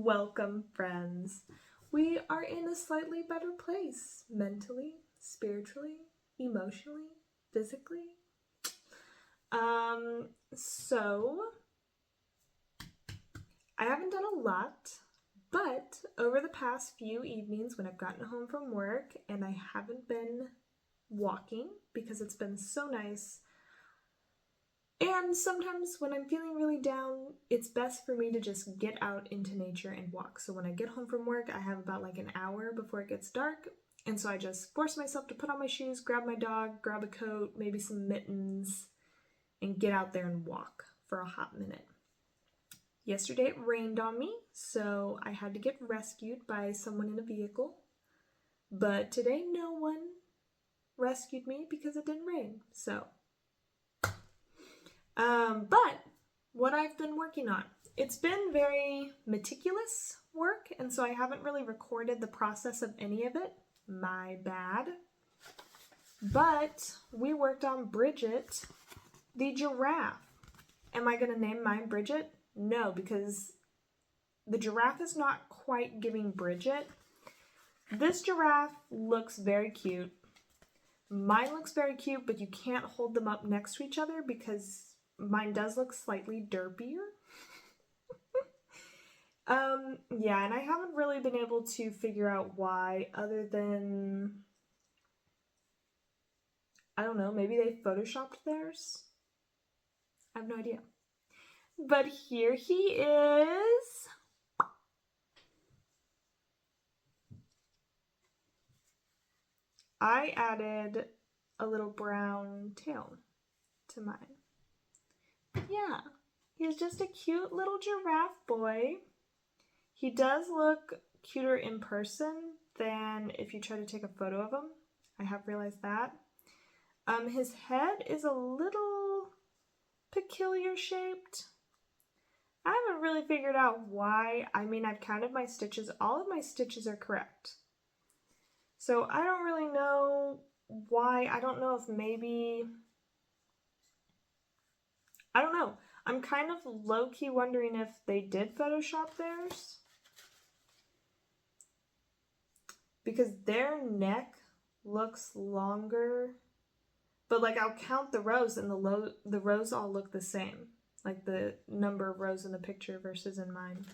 Welcome, friends. We are in a slightly better place mentally, spiritually, emotionally, physically. So I haven't done a lot, but over the past few evenings when I've gotten home from work and I haven't been walking because it's been so nice. And sometimes when I'm feeling really down, it's best for me to just get out into nature and walk. So when I get home from work, I have about like an hour before it gets dark. And so I just force myself to put on my shoes, grab my dog, grab a coat, maybe some mittens, and get out there and walk for a hot minute. Yesterday it rained on me, so I had to get rescued by someone in a vehicle. But today no one rescued me because it didn't rain. But what I've been working on, it's been very meticulous work, and so I haven't really recorded the process of any of it. My bad. But we worked on Bridget, the giraffe. Am I going to name mine Bridget? No, because the giraffe is not quite giving Bridget. This giraffe looks very cute. Mine looks very cute, but you can't hold them up next to each other because mine does look slightly derpier. Yeah, and I haven't really been able to figure out why, other than, I don't know, maybe they photoshopped theirs? I have no idea. But here he is. I added a little brown tail to mine. Yeah, he's just a cute little giraffe boy. He does look cuter in person than if you try to take a photo of him. I have realized that. His head is a little peculiar shaped. I haven't really figured out why. I mean, I've counted my stitches. All of my stitches are correct. So I don't really know why. I don't know if maybe... I don't know. I'm kind of low-key wondering if they did Photoshop theirs. Because their neck looks longer. But like I'll count the rows and the rows all look the same. Like the number of rows in the picture versus in mine.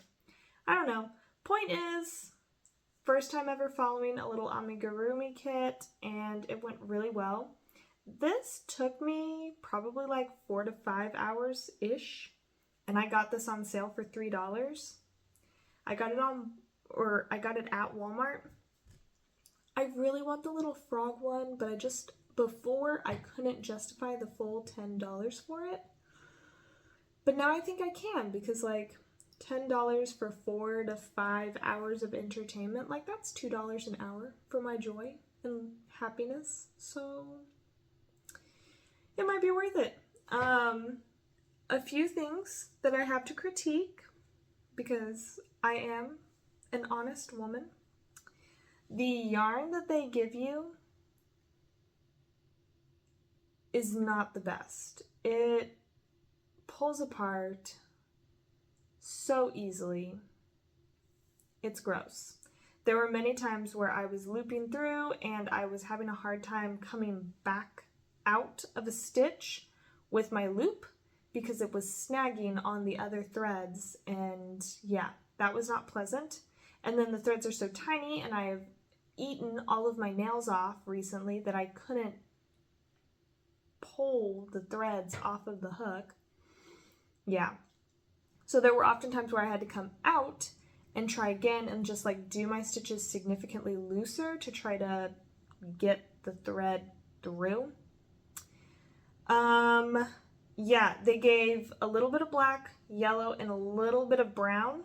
I don't know. Point is, first time ever following a little Amigurumi kit and it went really well. This took me probably like 4 to 5 hours-ish, and I got this on sale for $3. I got it at Walmart. I really want the little frog one, but before I couldn't justify the full $10 for it. But now I think I can, because like $10 for 4 to 5 hours of entertainment, like that's $2 an hour for my joy and happiness. So it might be worth it. A few things that I have to critique, because I am an honest woman. The yarn that they give you is not the best. It pulls apart so easily. It's gross. There were many times where I was looping through and I was having a hard time coming back out of a stitch with my loop because it was snagging on the other threads, and yeah, that was not pleasant. And then the threads are so tiny, and I have eaten all of my nails off recently that I couldn't pull the threads off of the hook. Yeah, so there were often times where I had to come out and try again and just like do my stitches significantly looser to try to get the thread through. Yeah, they gave a little bit of black, yellow, and a little bit of brown.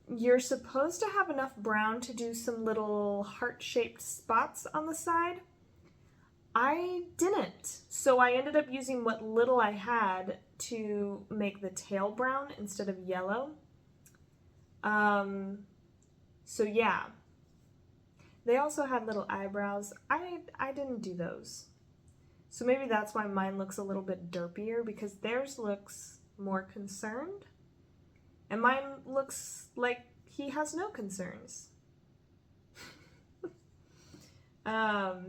You're supposed to have enough brown to do some little heart-shaped spots on the side. I didn't, so I ended up using what little I had to make the tail brown instead of yellow. So yeah. They also had little eyebrows. I didn't do those. So maybe that's why mine looks a little bit derpier, because theirs looks more concerned. And mine looks like he has no concerns. But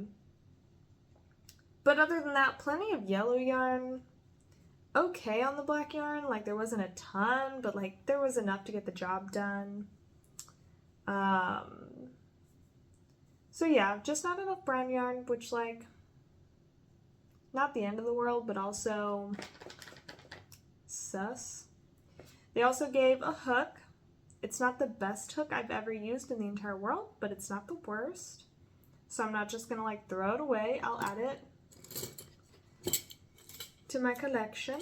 other than that, plenty of yellow yarn. Okay on the black yarn, like there wasn't a ton, but like there was enough to get the job done. So yeah, just not enough brown yarn, which like, not the end of the world, but also sus. They also gave a hook. It's not the best hook I've ever used in the entire world, but it's not the worst. So I'm not just gonna like throw it away. I'll add it to my collection.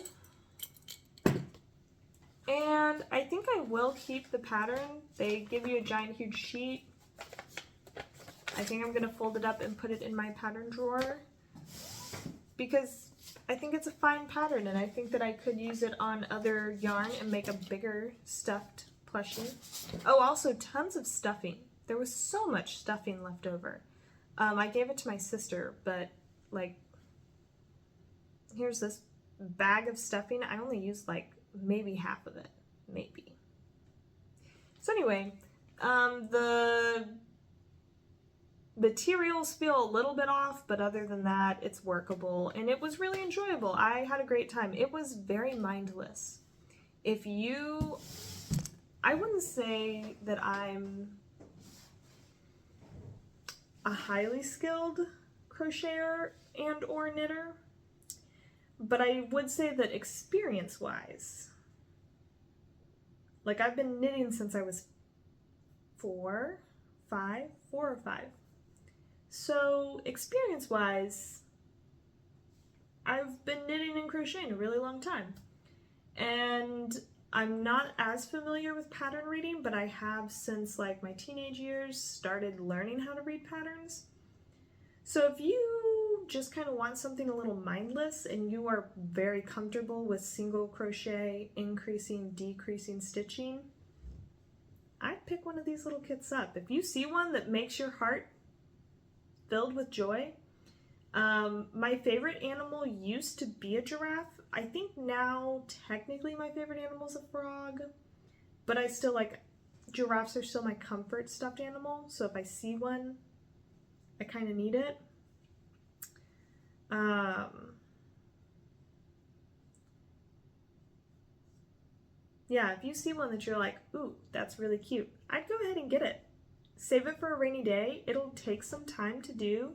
And I think I will keep the pattern. They give you a giant huge sheet. I think I'm gonna fold it up and put it in my pattern drawer because I think it's a fine pattern and I think that I could use it on other yarn and make a bigger stuffed plushie. Oh, also tons of stuffing. There was so much stuffing left over. I gave it to my sister, but like, here's this bag of stuffing. I only used like maybe half of it, maybe. So anyway, the materials feel a little bit off, but other than that, it's workable and it was really enjoyable. I had a great time. It was very mindless. I wouldn't say that I'm a highly skilled crocheter and or knitter, but I would say that experience-wise, like I've been knitting since I was 4 or 5. So experience-wise, I've been knitting and crocheting a really long time. And I'm not as familiar with pattern reading, but I have since like my teenage years started learning how to read patterns. So if you just kind of want something a little mindless and you are very comfortable with single crochet, increasing, decreasing stitching, I'd pick one of these little kits up. If you see one that makes your heart filled with joy. My favorite animal used to be a giraffe. I think now technically my favorite animal is a frog, but I still like, giraffes are still my comfort stuffed animal, so if I see one, I kind of need it. Yeah, if you see one that you're like, ooh, that's really cute, I'd go ahead and get it. Save it for a rainy day. It'll take some time to do,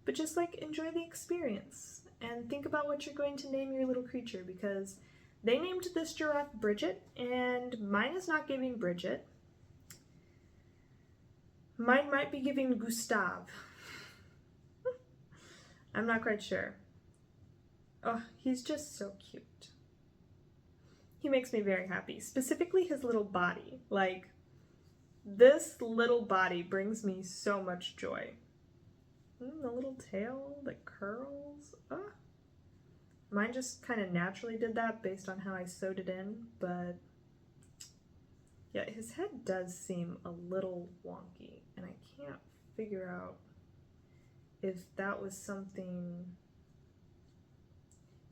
but just like enjoy the experience and think about what you're going to name your little creature, because they named this giraffe Bridget and mine is not giving Bridget. Mine might be giving Gustave. I'm not quite sure. Oh, he's just so cute. He makes me very happy, specifically his little body. Like, this little body brings me so much joy. The little tail that curls. Ah. Mine just kind of naturally did that based on how I sewed it in, but yeah, his head does seem a little wonky, and I can't figure out if that was something.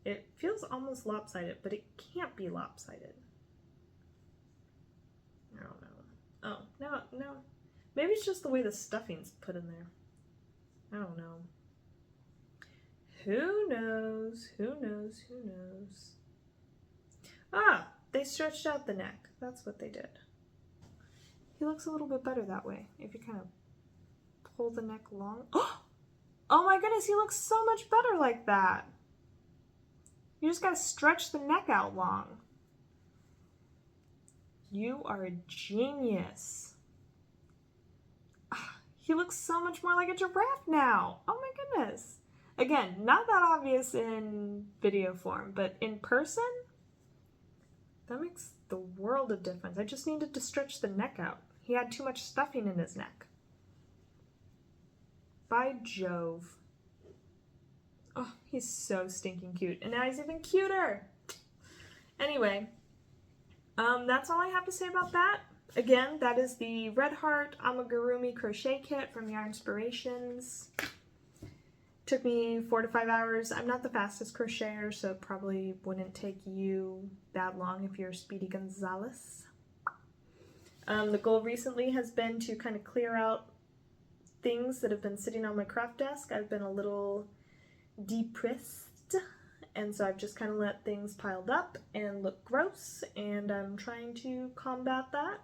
It feels almost lopsided, but it can't be lopsided. I don't know. Oh, no. Maybe it's just the way the stuffing's put in there. I don't know. Who knows? Ah, they stretched out the neck. That's what they did. He looks a little bit better that way. If you kind of pull the neck long. Oh my goodness, he looks so much better like that. You just gotta stretch the neck out long. You are a genius. He looks so much more like a giraffe now. Oh my goodness. Again, not that obvious in video form, but in person, that makes the world of difference. I just needed to stretch the neck out. He had too much stuffing in his neck. By Jove. Oh, he's so stinking cute. And now he's even cuter. Anyway, that's all I have to say about that. Again, that is the Red Heart Amigurumi crochet kit from Yarnspirations. Took me 4 to 5 hours. I'm not the fastest crocheter, so it probably wouldn't take you that long if you're Speedy Gonzalez. The goal recently has been to kind of clear out things that have been sitting on my craft desk. I've been a little depressed, and so I've just kind of let things piled up and look gross, and I'm trying to combat that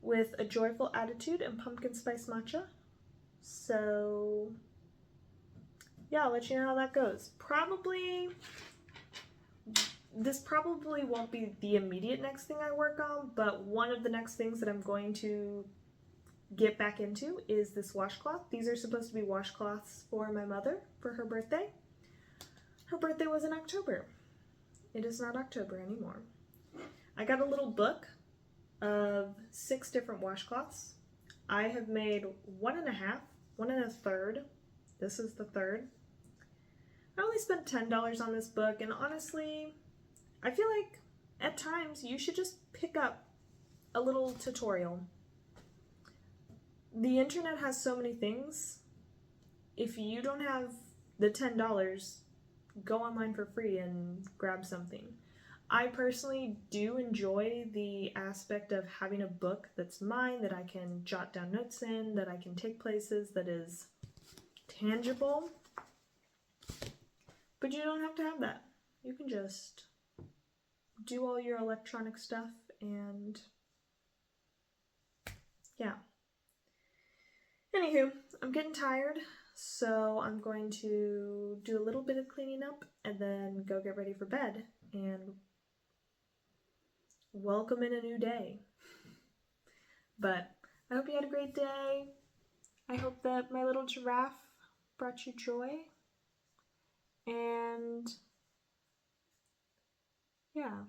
with a joyful attitude and pumpkin spice matcha. So yeah, I'll let you know how that goes. This probably won't be the immediate next thing I work on, but one of the next things that I'm going to get back into is this washcloth. These are supposed to be washcloths for my mother for her birthday. Her birthday was in October. It is not October anymore. I got a little book of 6 different washcloths. I have made 1.5, 1 1/3. This is the third. I only spent $10 on this book, and honestly, I feel like at times you should just pick up a little tutorial. The internet has so many things. If you don't have the $10, go online for free and grab something. I personally do enjoy the aspect of having a book that's mine, that I can jot down notes in, that I can take places, that is tangible. But you don't have to have that. You can just do all your electronic stuff, and yeah. Anywho, I'm getting tired, so I'm going to do a little bit of cleaning up and then go get ready for bed and welcome in a new day. But I hope you had a great day. I hope that my little giraffe brought you joy. And yeah.